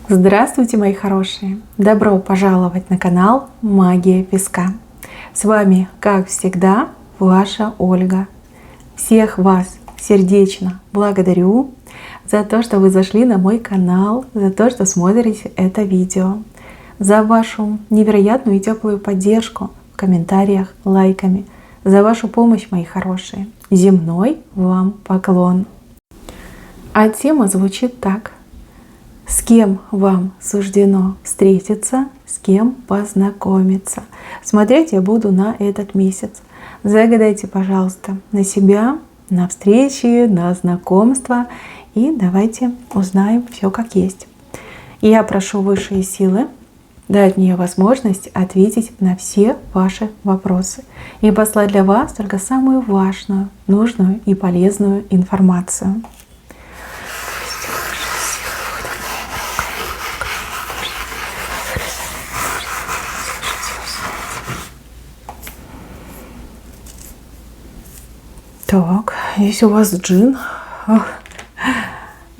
Здравствуйте, мои хорошие! Добро пожаловать на канал Магия Песка. С вами, как всегда, ваша Ольга. Всех вас сердечно благодарю за то, что вы зашли на мой канал, за то, что смотрите это видео, за вашу невероятную и теплую поддержку в комментариях, лайками, за вашу помощь, мои хорошие. Земной вам поклон. А тема звучит так. С кем вам суждено встретиться, с кем познакомиться. Смотреть я буду на этот месяц. Загадайте, пожалуйста, на себя, на встречи, на знакомства. И давайте узнаем все как есть. Я прошу высшие силы дать мне возможность ответить на все ваши вопросы и послать для вас только самую важную, нужную и полезную информацию. Так, здесь у вас джин.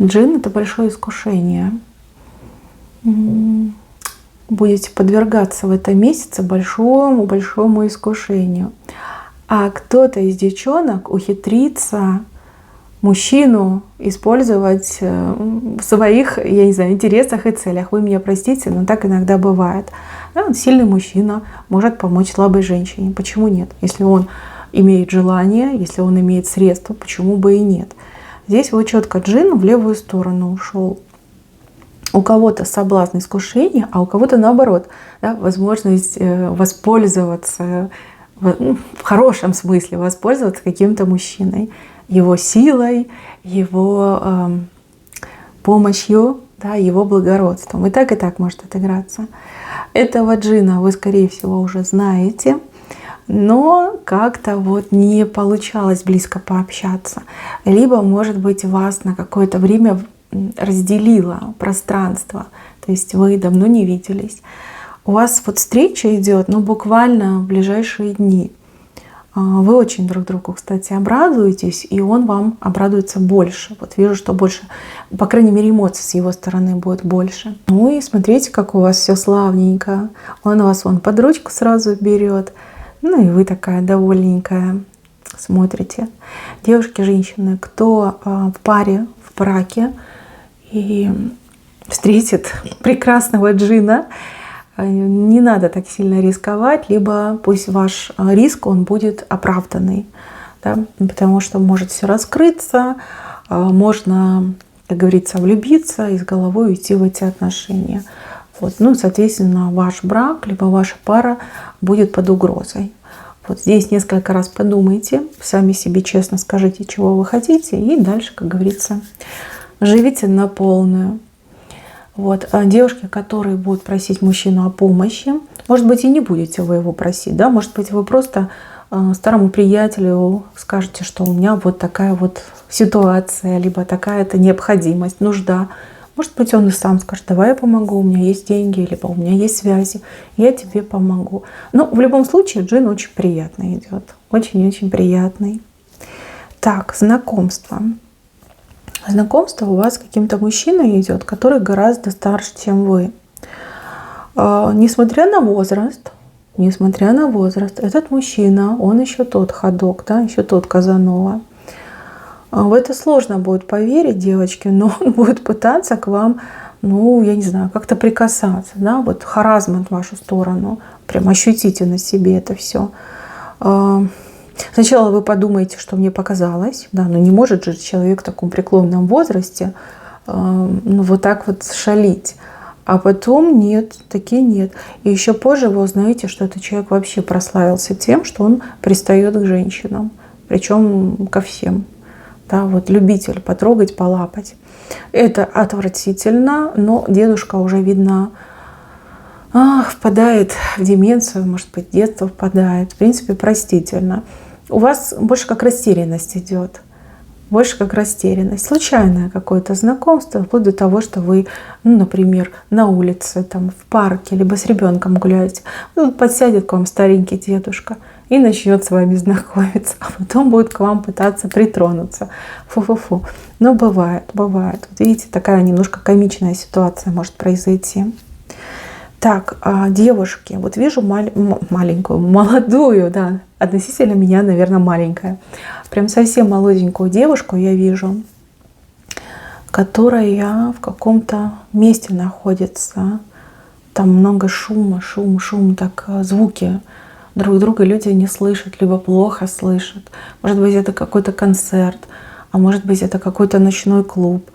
Джин — это большое искушение. Будете подвергаться в этом месяце большому искушению. А кто-то из девчонок ухитрится мужчину использовать в своих, я не знаю, интересах и целях. Вы меня простите, но так иногда бывает. Да, сильный мужчина может помочь слабой женщине. Почему нет? Если он имеет желание, если он имеет средства, почему бы и нет. Здесь вот четко джин в левую сторону ушел. У кого-то соблазн, искушение, а у кого-то наоборот, да, возможность воспользоваться, в хорошем смысле, воспользоваться каким-то мужчиной, его силой, его помощью, да, его благородством. И так может отыграться. Этого джина вы, скорее всего, уже знаете. Но как-то вот не получалось близко пообщаться. Либо, может быть, вас на какое-то время разделило пространство. То есть вы давно не виделись. У вас вот встреча идет, ну, буквально в ближайшие дни. Вы очень друг другу, кстати, обрадуетесь, и он вам обрадуется больше. Вот вижу, что больше, по крайней мере, эмоций с его стороны будет больше. Ну и смотрите, как у вас все славненько. Он вас вон под ручку сразу берет. Ну и вы такая довольненькая смотрите. Девушки, женщины, кто в паре, в браке и встретит прекрасного джина, не надо так сильно рисковать, либо пусть ваш риск, он будет оправданный. Да? Потому что может все раскрыться, можно, как говорится, влюбиться и с головой уйти в эти отношения. Вот. Ну и, соответственно, ваш брак, либо ваша пара будет под угрозой. Вот здесь несколько раз подумайте, сами себе честно скажите, чего вы хотите, и дальше, как говорится, живите на полную. Вот. А девушки, которые будут просить мужчину о помощи, может быть, и не будете вы его просить, да, может быть, вы просто старому приятелю скажете, что у меня вот такая вот ситуация, либо такая-то необходимость, нужда. Может быть, он и сам скажет, давай я помогу, у меня есть деньги, либо у меня есть связи, я тебе помогу. Но в любом случае джин очень приятный идет, очень-очень приятный. Так, знакомство. Знакомство у вас с каким-то мужчиной идет, который гораздо старше, чем вы. Несмотря на возраст, этот мужчина, он еще тот ходок, да, еще тот Казанова. В это сложно будет поверить, девочки, но он будет пытаться к вам, ну, я не знаю, как-то прикасаться, да, вот харазмат в вашу сторону, прям ощутите на себе это все. Сначала вы подумаете, что мне показалось, да, но не может же человек в таком преклонном возрасте, ну, вот так вот шалить. А потом нет, таки нет. И еще позже вы узнаете, что этот человек вообще прославился тем, что он пристает к женщинам, причем ко всем. Да, вот любитель потрогать, полапать. Это отвратительно, но дедушка уже, видно, впадает в деменцию, может быть, детство впадает. В принципе, простительно. У вас больше как растерянность идет. Больше как растерянность. Случайное какое-то знакомство, вплоть до того, что вы, ну, например, на улице, там, в парке, либо с ребенком гуляете. Ну, подсядет к вам старенький дедушка и начнет с вами знакомиться, а потом будет к вам пытаться притронуться. Фу-фу-фу. Но бывает, бывает. Вот видите, такая немножко комичная ситуация может произойти. Так, девушки, вот вижу маленькую, молодую, да, относительно меня, наверное, маленькая. Прям совсем молоденькую девушку я вижу, которая в каком-то месте находится. Там много шума, шум, так звуки друг друга люди не слышат, либо плохо слышат. Может быть, это какой-то концерт, а может быть, это какой-то ночной клуб.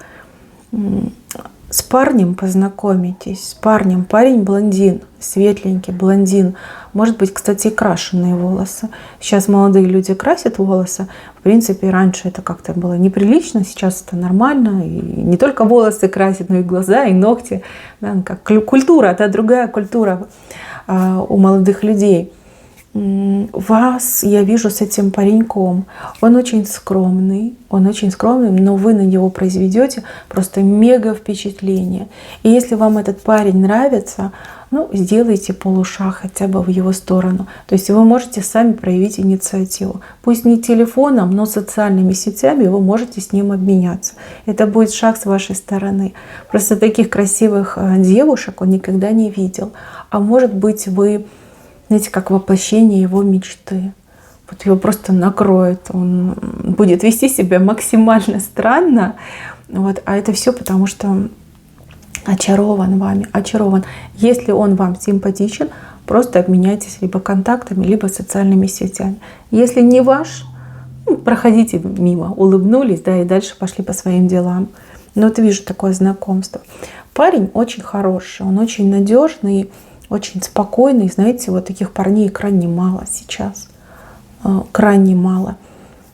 С парнем познакомитесь, с парнем. Парень блондин, светленький блондин. Может быть, кстати, и крашеные волосы. Сейчас молодые люди красят волосы. В принципе, раньше это как-то было неприлично, сейчас это нормально. И не только волосы красят, но и глаза, и ногти. Да, как культура, это другая культура у молодых людей. Вас я вижу с этим пареньком. Он очень скромный, но вы на него произведете просто мега впечатление. И если вам этот парень нравится, ну, сделайте полушаг хотя бы в его сторону. То есть вы можете сами проявить инициативу. Пусть не телефоном, но социальными сетями вы можете с ним обменяться. Это будет шаг с вашей стороны. Просто таких красивых девушек он никогда не видел. А может быть, вы, знаете, как воплощение его мечты. Вот его просто накроет. Он будет вести себя максимально странно. Вот. А это все потому, что очарован вами, очарован. Если он вам симпатичен, просто обменяйтесь либо контактами, либо социальными сетями. Если не ваш, проходите мимо, улыбнулись, да, и дальше пошли по своим делам. Но вот вижу такое знакомство. Парень очень хороший, он очень надежный, очень спокойный. Знаете, вот таких парней крайне мало сейчас. Крайне мало.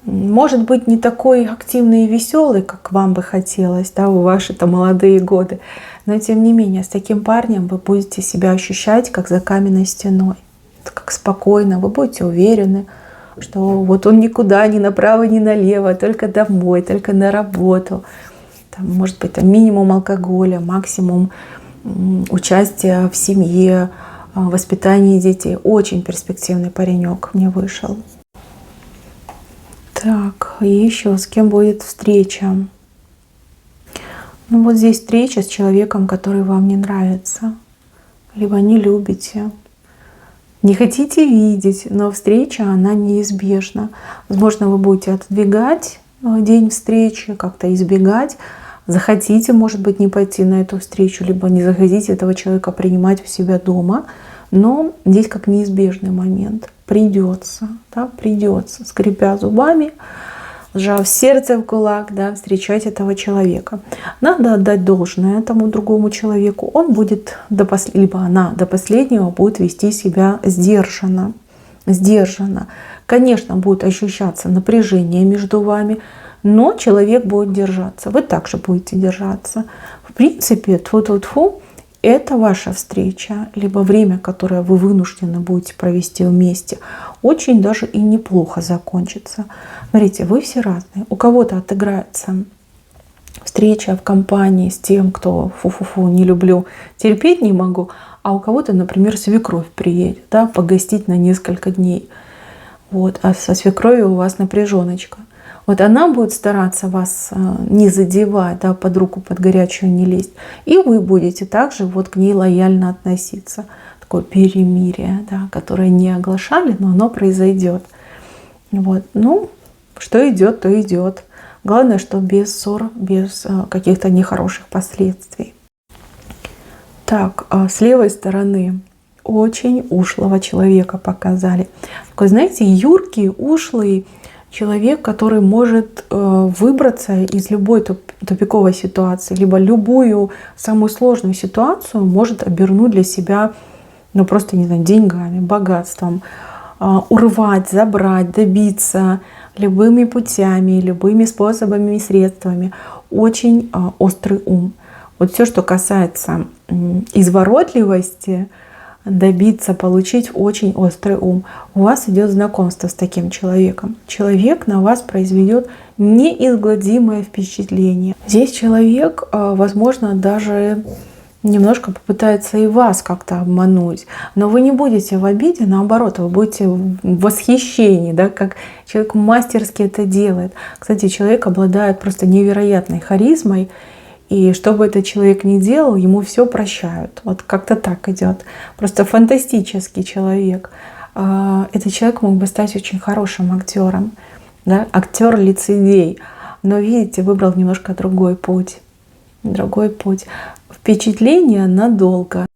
Может быть, не такой активный и веселый, как вам бы хотелось, да, в ваши-то молодые годы. Но тем не менее, с таким парнем вы будете себя ощущать как за каменной стеной. Как спокойно, вы будете уверены, что вот он никуда, ни направо, ни налево, только домой, только на работу. Там, может быть, там минимум алкоголя, максимум участия в семье, воспитании детей. Очень перспективный паренек мне вышел. Так, и еще с кем будет встреча? Ну вот здесь встреча с человеком, который вам не нравится, либо не любите, не хотите видеть, но встреча, она неизбежна. Возможно, вы будете отодвигать день встречи, как-то избегать. Захотите, может быть, не пойти на эту встречу, либо не захотите этого человека принимать у себя дома. Но здесь как неизбежный момент. Придется, да, придется, скрипя зубами, сжав сердце в кулак, да, встречать этого человека. Надо отдать должное этому другому человеку. Он будет, либо она до последнего будет вести себя сдержанно. Сдержанно. Конечно, будет ощущаться напряжение между вами, но человек будет держаться. Вы также будете держаться. В принципе, тьфу-тьфу-тьфу, это ваша встреча, либо время, которое вы вынуждены будете провести вместе, очень даже и неплохо закончится. Смотрите, вы все разные. У кого-то отыграется встреча в компании с тем, кто фу-фу-фу, не люблю, терпеть не могу, а у кого-то, например, свекровь приедет, да, погостить на несколько дней. Вот, а со свекровью у вас напряженочка. Вот она будет стараться вас не задевать, да, под руку, под горячую не лезть. И вы будете также вот к ней лояльно относиться. Такое перемирие, да, которое не оглашали, но оно произойдет. Вот. Ну, что идет, то идет. Главное, что без ссор, без каких-то нехороших последствий. Так, с левой стороны очень ушлого человека показали. Такой, знаете, юркий, ушлый человек, который может выбраться из любой тупиковой ситуации, либо любую самую сложную ситуацию может обернуть для себя, ну просто, не знаю, деньгами, богатством, урвать, забрать, добиться любыми путями, любыми способами и средствами. Очень острый ум. Вот все, что касается изворотливости, добиться, получить, очень острый ум. У вас идет знакомство с таким человеком. Человек на вас произведет неизгладимое впечатление. Здесь человек, возможно, даже немножко попытается и вас как-то обмануть. Но вы не будете в обиде, наоборот, вы будете в восхищении, да, как человек мастерски это делает. Кстати, человек обладает просто невероятной харизмой, и что бы этот человек ни делал, ему все прощают. Вот как-то так идет. Просто фантастический человек. Этот человек мог бы стать очень хорошим актером, да? Актер-лицедей. Но, видите, выбрал немножко другой путь. Другой путь. Впечатление надолго.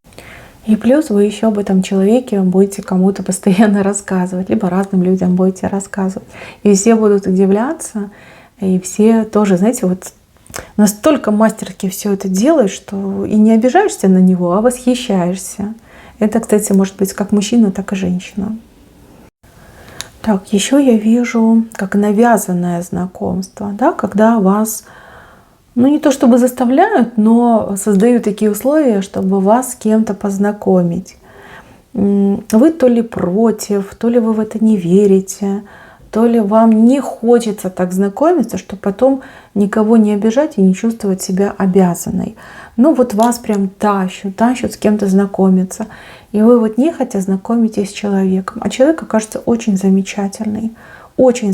И плюс вы еще об этом человеке будете кому-то постоянно рассказывать, либо разным людям будете рассказывать. И все будут удивляться, и все тоже, знаете, вот настолько мастерски все это делаешь, что и не обижаешься на него, а восхищаешься. Это, кстати, может быть как мужчина, так и женщина. Так, еще я вижу как навязанное знакомство, да, когда вас, ну не то чтобы заставляют, но создают такие условия, чтобы вас с кем-то познакомить. Вы то ли против, то ли вы в это не верите, то ли вам не хочется так знакомиться, чтобы потом никого не обижать и не чувствовать себя обязанной. Ну вот вас прям тащут с кем-то знакомиться. И вы вот нехотя знакомитесь с человеком. А человек окажется очень замечательный, очень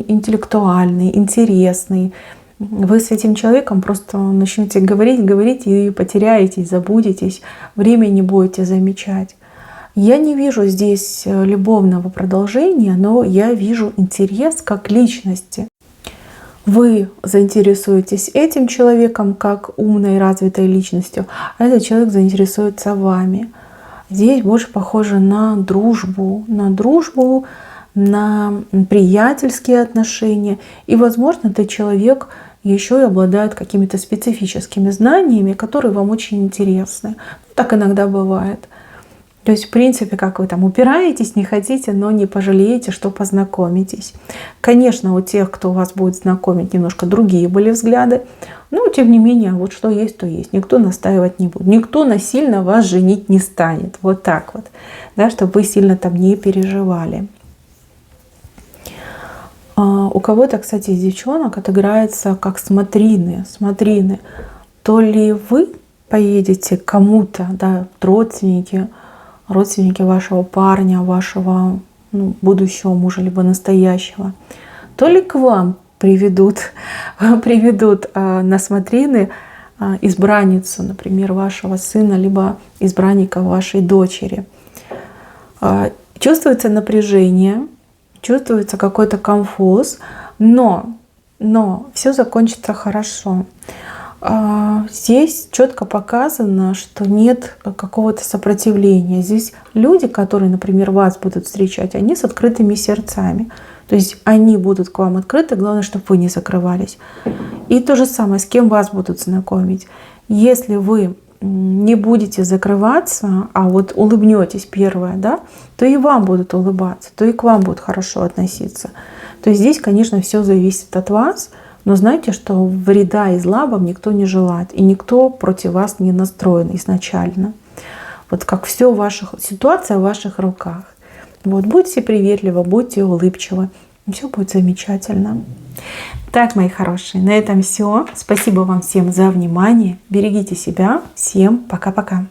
интеллектуальный, интересный. Вы с этим человеком просто начнете говорить и потеряетесь, забудетесь, время не будете замечать. Я не вижу здесь любовного продолжения, но я вижу интерес как личности. Вы заинтересуетесь этим человеком как умной, развитой личностью, а этот человек заинтересуется вами. Здесь больше похоже на дружбу, на приятельские отношения. И, возможно, этот человек еще и обладает какими-то специфическими знаниями, которые вам очень интересны. Так иногда бывает. То есть, в принципе, как вы там упираетесь, не хотите, но не пожалеете, что познакомитесь. Конечно, у тех, кто вас будет знакомить, немножко другие были взгляды. Но, тем не менее, вот что есть, то есть. Никто настаивать не будет. Никто насильно вас женить не станет. Вот так вот. Да, чтобы вы сильно там не переживали. У кого-то, кстати, из девчонок отыграется как смотрины. То ли вы поедете к кому-то, да, родственники вашего парня, вашего будущего мужа, либо настоящего, то ли к вам приведут на смотрины избранницу, например, вашего сына, либо избранника вашей дочери. Чувствуется напряжение, чувствуется какой-то конфуз, но все закончится хорошо. Здесь четко показано, что нет какого-то сопротивления. Здесь люди, которые, например, вас будут встречать, они с открытыми сердцами. То есть они будут к вам открыты, главное, чтобы вы не закрывались. И то же самое, с кем вас будут знакомить. Если вы не будете закрываться, а вот улыбнетесь первое, да, то и вам будут улыбаться, то и к вам будут хорошо относиться. То есть здесь, конечно, все зависит от вас. Но знайте, что вреда и зла вам никто не желает, и никто против вас не настроен изначально. Вот как все ситуация в ваших руках. Вот, будьте приветливы, будьте улыбчивы, и все будет замечательно. Так, мои хорошие, на этом все. Спасибо вам всем за внимание. Берегите себя. Всем пока-пока.